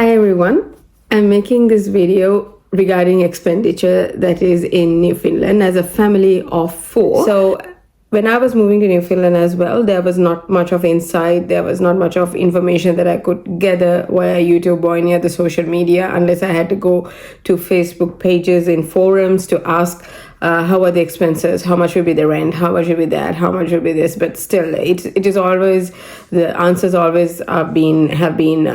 Hi everyone, I'm making this video regarding expenditure that is in Newfoundland as a family of 4. So when I was moving to Newfoundland as well, there was not much of insight, there was not much of information that I could gather via YouTube or any other social media unless I had to go to Facebook pages in forums to ask how are the expenses, how much will be the rent, how much will be that, how much will be this. But still, it is always, the answers always have been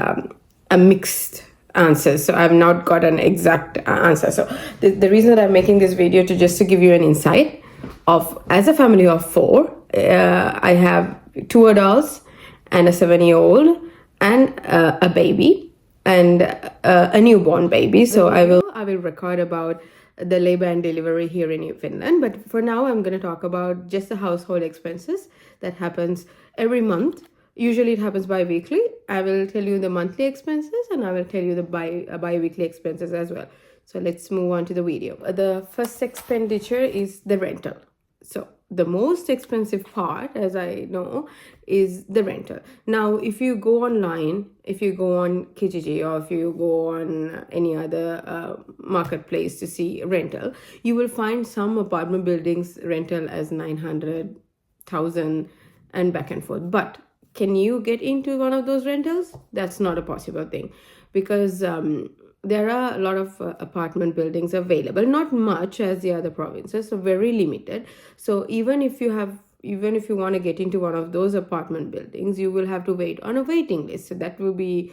a mixed answer. So I've not got an exact answer. So the reason that I'm making this video to give you an insight of, as a family of 4, I have 2 adults and a 7-year-old and a baby and a newborn baby. So I will record about the labor and delivery here in Newfoundland. But for now, I'm going to talk about just the household expenses that happens every month. Usually it happens bi-weekly. I will tell you the monthly expenses and I will tell you the bi-weekly expenses as well. So let's move on to the video. The first expenditure is the rental. So the most expensive part, as I know, is the rental. Now, if you go online, if you go on Kijiji or if you go on any other marketplace to see rental, you will find some apartment buildings rental as 900,000 and back and forth. But can you get into one of those rentals? That's not a possible thing because there are a lot of apartment buildings available, not much as the other provinces, so very limited. So even if you want to get into one of those apartment buildings, you will have to wait on a waiting list. So that will be,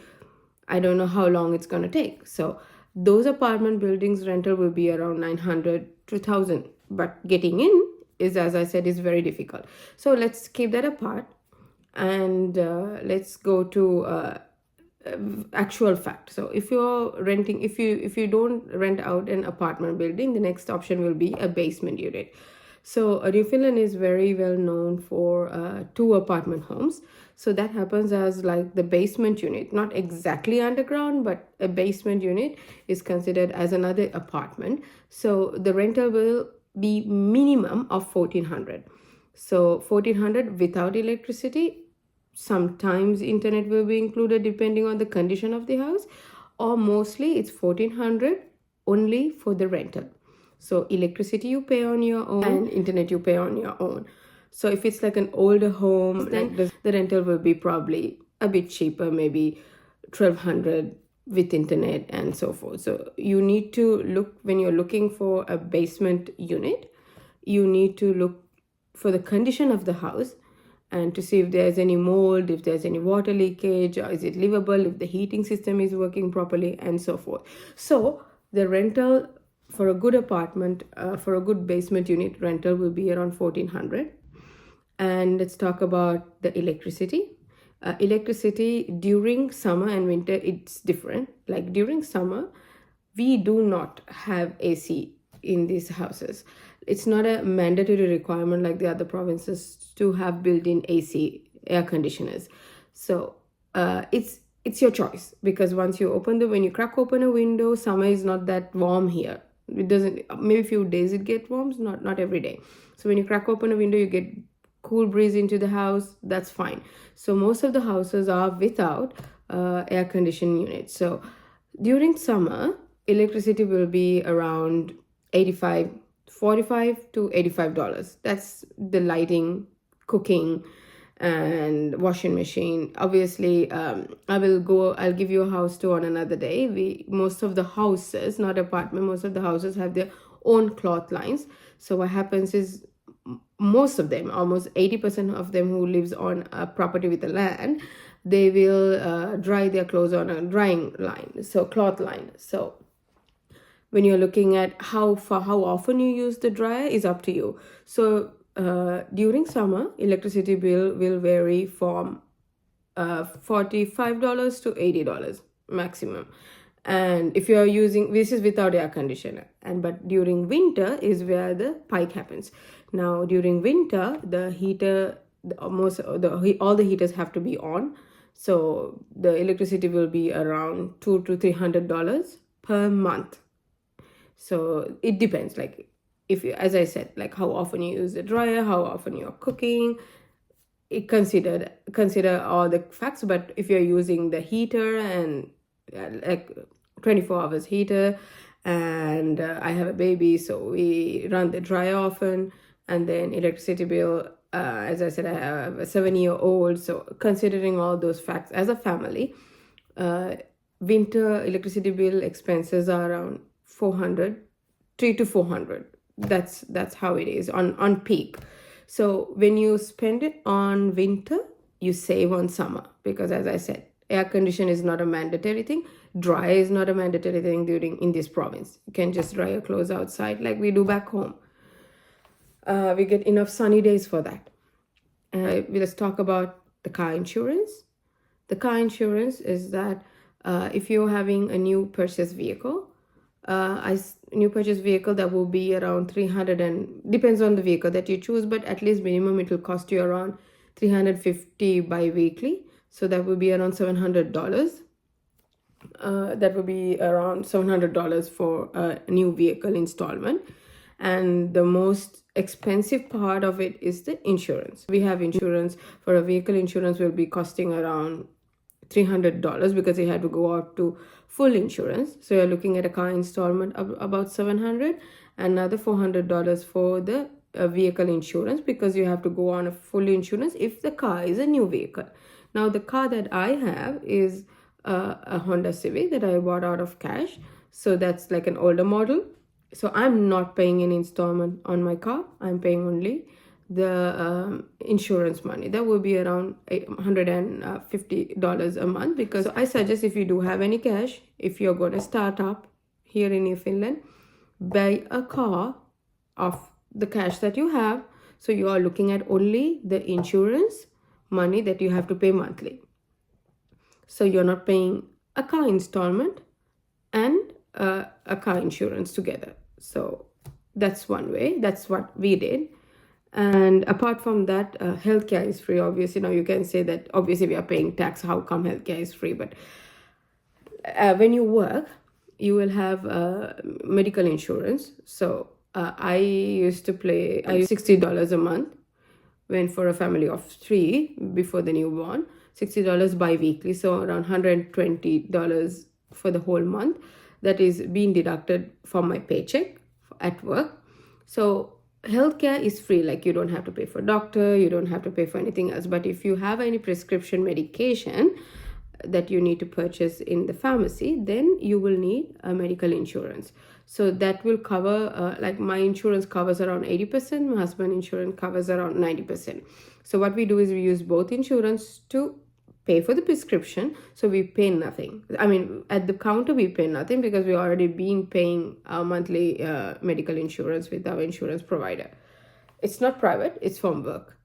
I don't know how long it's going to take. So those apartment buildings rental will be around 900 to 1,000, but getting in is, as I said, is very difficult. So let's keep that apart. And let's go to actual fact. So if you're renting, if you don't rent out an apartment building, the next option will be a basement unit. So Newfoundland is very well known for 2 apartment homes. So that happens as like the basement unit, not exactly underground, but a basement unit is considered as another apartment. So the rental will be minimum of 1,400. So 1,400 without electricity. Sometimes internet will be included depending on the condition of the house, or mostly it's 1,400 only for the rental. So electricity you pay on your own and internet you pay on your own. So if it's like an older home, then the rental will be probably a bit cheaper, maybe 1,200 with internet and so forth. So you need to look, when you're looking for a basement unit, you need to look for the condition of the house and to see if there's any mold, if there's any water leakage, or is it livable, if the heating system is working properly, and so forth. So the rental for a good apartment, for a good basement unit rental will be around 1,400. And let's talk about the electricity. Electricity during summer and winter, it's different. Like during summer, we do not have AC in these houses. It's not a mandatory requirement like the other provinces to have built-in AC, air conditioners. So it's your choice, because when you crack open a window, summer is not that warm here. It doesn't, maybe a few days it gets warm, not every day. So when you crack open a window, you get cool breeze into the house, that's fine. So most of the houses are without air conditioning units. So during summer, electricity will be around $45 to $85. That's the lighting, cooking, and washing machine. Obviously, I'll give you a house tour on another day. Most of the houses, not apartment, most of the houses have their own cloth lines. So what happens is, most of them, almost 80% of them who lives on a property with a land, they will dry their clothes on a drying line, so cloth line. So when you're looking at how often you use the dryer is up to you. So during summer, electricity bill will vary from $45 to $80 maximum. And if you are using, this is without air conditioner, but during winter is where the pike happens. Now during winter, the heater, all the heaters have to be on. So the electricity will be around $200 to $300 per month. So it depends, like if you, as I said, like how often you use the dryer, how often you're cooking, consider all the facts. But if you're using the heater and like 24 hours heater, and I have a baby, so we run the dryer often. And then electricity bill, as I said, I have a 7-year-old, so considering all those facts as a family, winter electricity bill expenses are around 400, 3 to 400. That's how it is on peak. So when you spend it on winter, you save on summer, because as I said, air condition is not a mandatory thing. Dryer is not a mandatory thing in this province. You can just dry your clothes outside like we do back home. We get enough sunny days for that. Let's talk about the car insurance. The car insurance is that if you're having a new purchase vehicle, that will be around 300, and depends on the vehicle that you choose, but at least minimum it will cost you around 350 bi-weekly. So that will be around $700. That will be around $700 for a new vehicle installment. And the most expensive part of it is the insurance. We have insurance for a vehicle. Insurance will be costing around $300 because you have to go out to full insurance. So you're looking at a car installment of about $700, and another $400 for the vehicle insurance, because you have to go on a full insurance if the car is a new vehicle. Now the car that I have is a Honda Civic that I bought out of cash, so that's like an older model. So I'm not paying any installment on my car. I'm paying only the insurance money. That will be around $150 a month, because I suggest, if you do have any cash, if you're going to start up here in Newfoundland, buy a car of the cash that you have. So you are looking at only the insurance money that you have to pay monthly. So you're not paying a car installment and a car insurance together. So that's one way. That's what we did. And apart from that, healthcare is free. Obviously, now you can say that obviously we are paying tax. How come healthcare is free? But when you work, you will have medical insurance. So I used $60 a month, when for a family of 3 before the newborn, $60 bi-weekly, so around $120 for the whole month. That is being deducted from my paycheck at work. So healthcare is free. Like, you don't have to pay for doctor, you don't have to pay for anything else. But if you have any prescription medication that you need to purchase in the pharmacy, then you will need a medical insurance. So that will cover, like my insurance covers around 80%, my husband's insurance covers around 90%. So what we do is we use both insurance to pay for the prescription, so we pay nothing. I mean, at the counter we pay nothing, because we already been paying our monthly medical insurance with our insurance provider. It's not private, it's from work.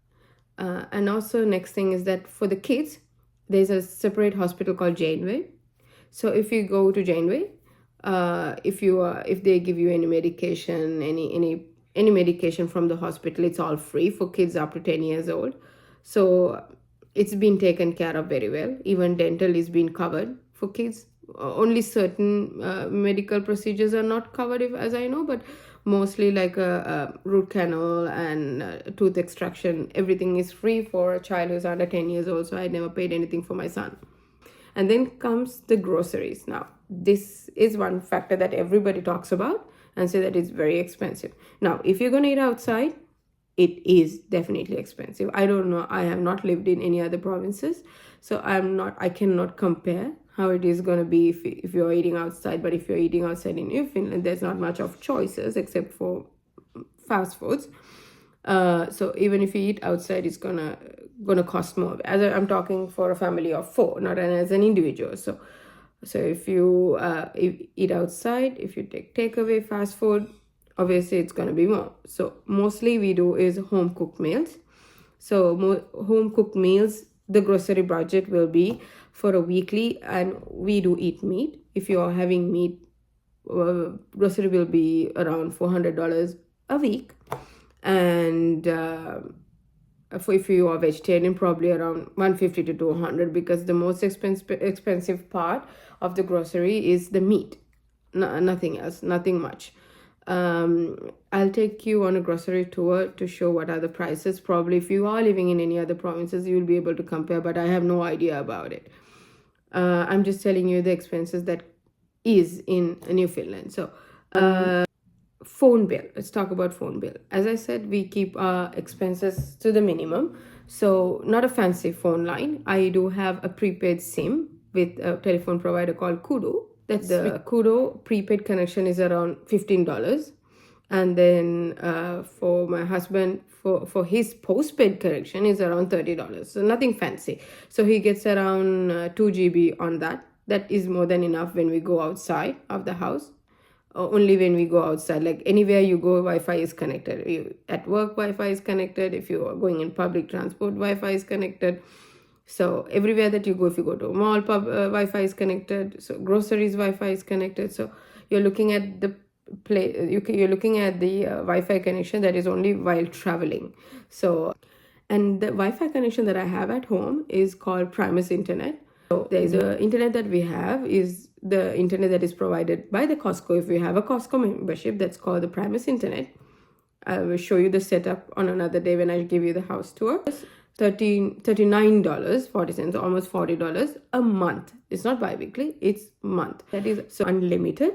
And also, next thing is that for the kids, there's a separate hospital called Janeway. So if you go to Janeway, if they give you any medication, any medication from the hospital, it's all free for kids up to 10 years old. So it's been taken care of very well. Even dental is being covered for kids. Only certain medical procedures are not covered, as I know, but mostly like a root canal and tooth extraction, everything is free for a child who's under 10 years old. So I never paid anything for my son. And then comes the groceries. Now, this is one factor that everybody talks about and say that it's very expensive. Now, if you're going to eat outside, it is definitely expensive. I don't know. I have not lived in any other provinces, so I cannot compare how it is going to be if you're eating outside. But if you're eating outside in Newfoundland, there's not much of choices except for fast foods. So even if you eat outside, it's gonna cost more. As I'm talking for a family of 4, not as an individual. So if you eat outside, if you take takeaway, fast food, obviously it's going to be more. So mostly we do is home cooked meals. So home cooked meals, the grocery budget will be for a weekly, and we do eat meat. If you are having meat, grocery will be around $400 a week. And if you are vegetarian, probably around $150 to $200, because the most expensive part of the grocery is the meat. Nothing else, nothing much. I'll take you on a grocery tour to show what are the prices. Probably if you are living in any other provinces, you'll be able to compare, but I have no idea about it. I'm just telling you the expenses that is in Newfoundland. So phone bill, let's talk about phone bill. As I said, we keep our expenses to the minimum, so not a fancy phone line. I do have a prepaid SIM with a telephone provider called Kudo. That's the Kudo prepaid connection is around $15, and then for my husband, for his postpaid connection is around $30. So nothing fancy. So he gets around 2 GB on that. That is more than enough when we go outside of the house. Only when we go outside, like anywhere you go, Wi-Fi is connected. At work, Wi-Fi is connected. If you are going in public transport, Wi-Fi is connected. So everywhere that you go, if you go to a mall, Wi-Fi is connected. So groceries, Wi-Fi is connected. So you're looking at the you're looking at the Wi-Fi connection that is only while traveling. So, and the Wi-Fi connection that I have at home is called Primus Internet. So there's the internet that we have is the internet that is provided by the Costco. If we have a Costco membership, that's called the Primus Internet. I will show you the setup on another day when I give you the house tour. $39.40, almost $40 a month. It's not bi-weekly, it's month. That is so unlimited,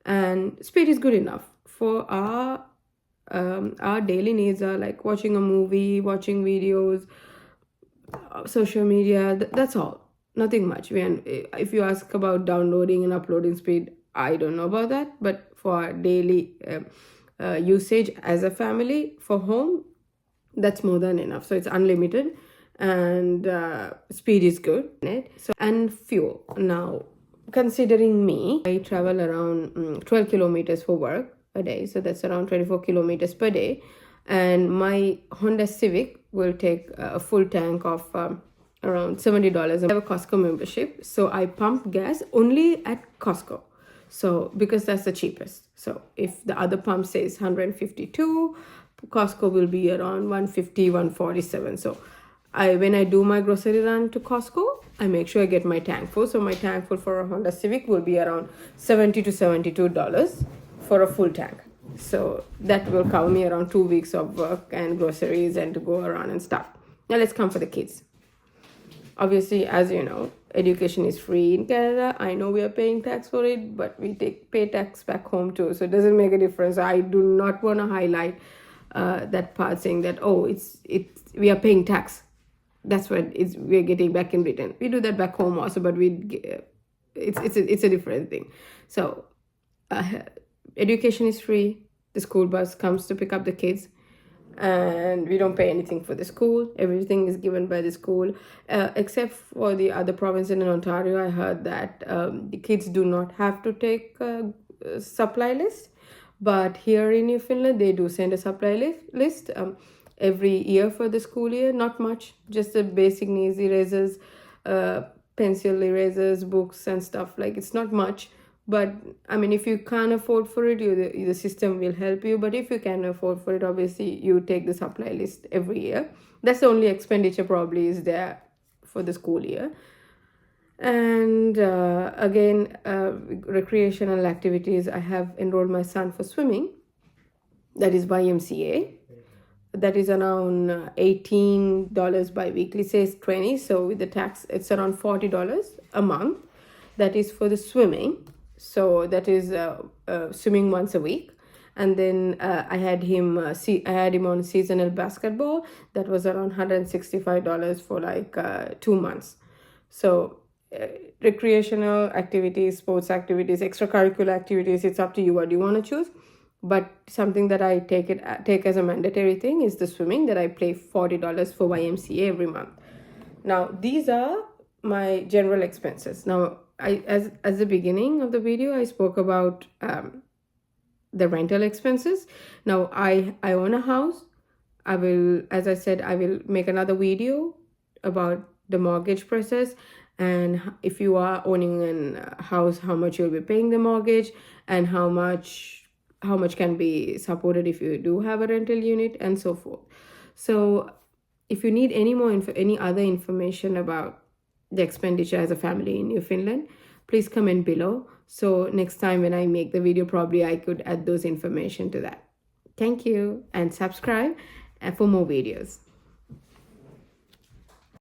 and speed is good enough for our daily needs are like watching a movie, watching videos, social media. That's all. Nothing much. If you ask about downloading and uploading speed, I don't know about that. But for our daily usage as a family for home, that's more than enough. So it's unlimited, and speed is good. So, and fuel. Now, considering me, I travel around 12 kilometers for work a day. So that's around 24 kilometers per day. And my Honda Civic will take a full tank of around $70. I have a Costco membership, so I pump gas only at Costco. So because that's the cheapest. So if the other pump says 152, Costco will be around 150, 147. So when I do my grocery run to Costco, I make sure I get my tank full. So my tank full for a Honda Civic will be around $70 to $72 for a full tank. So that will cover me around 2 weeks of work and groceries and to go around and stuff. Now let's come for the kids. Obviously, as you know, education is free in Canada. I know we are paying tax for it, but we pay tax back home too. So it doesn't make a difference. I do not want to highlight that part saying that, oh, we are paying tax. That's what we're getting back in Britain. We do that back home also, but it's a different thing. So education is free. The school bus comes to pick up the kids, and we don't pay anything for the school. Everything is given by the school, except for the other provinces in Ontario. I heard that the kids do not have to take a supply list, but here in Newfoundland they do send a supply list every year for the school year. Not much, just the basic needs, erasers, pencil erasers, books and stuff. Like, it's not much. But I mean, if you can't afford for it, the system will help you. But if you can afford for it, obviously you take the supply list every year. That's the only expenditure probably is there for the school year. And again, recreational activities. I have enrolled my son for swimming. That is YMCA. That is around $18 bi-weekly. Says 20, so with the tax it's around $40 a month. That is for the swimming. So that is swimming once a week. And then I had him on seasonal basketball. That was around $165 for like 2 months. So recreational activities, sports activities, extracurricular activities, it's up to you what you want to choose. But something that I take as a mandatory thing is the swimming, that I pay $40 for YMCA every month. Now these are my general expenses. Now as the beginning of the video, I spoke about the rental expenses. Now I own a house. I will, as I said, I will make another video about the mortgage process, and if you are owning a house, how much you'll be paying the mortgage, and how much can be supported if you do have a rental unit, and so forth. So if you need any other information about the expenditure as a family in Newfoundland, please comment below. So next time when I make the video, probably I could add those information to that. Thank you, and subscribe for more videos.